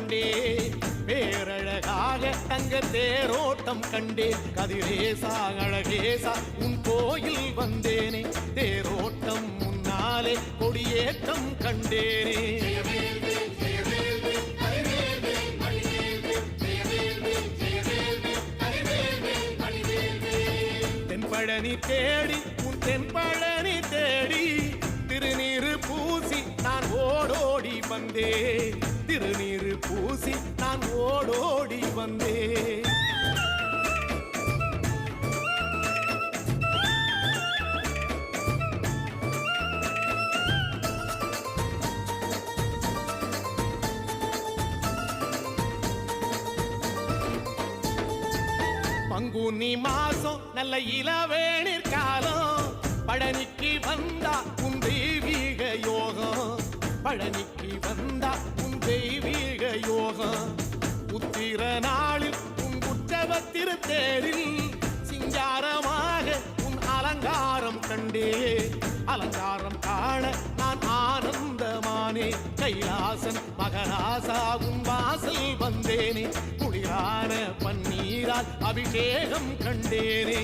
கண்டே பேரழகாக தங்க தேரோட்டம் கண்டே கதிரேசா அழகேசா உன் கோயில் வந்தேனே தேரோட்டம் முன்னாலே கொடியேற்றம் கண்டேனே தென்பழனி தேடி உன் தென்பழனி தேடி திருநீரு பூசி நான் ஓடோடி வந்தே திருநீரு பூசி நான் ஓடோடி வந்தே பங்குனி மாசம் நல்ல இளவேணிற் காலம் பழனிக்கு வந்தா உன் தெய்வீக யோகம் பழனிக்கு வந்தா உன் தெய்வீக யோகம் உத்திர நாளில் உன் உற்சவ திருத்தேரில் சிங்காரமாக உன் அலங்காரம் கண்டே அலங்காரம் காண நான் ஆனந்தமானே கைலாசன் மகராசா உன் வாசல் வந்தேனே குளிரான பன்னீரால் அபிஷேகம் கண்டேனே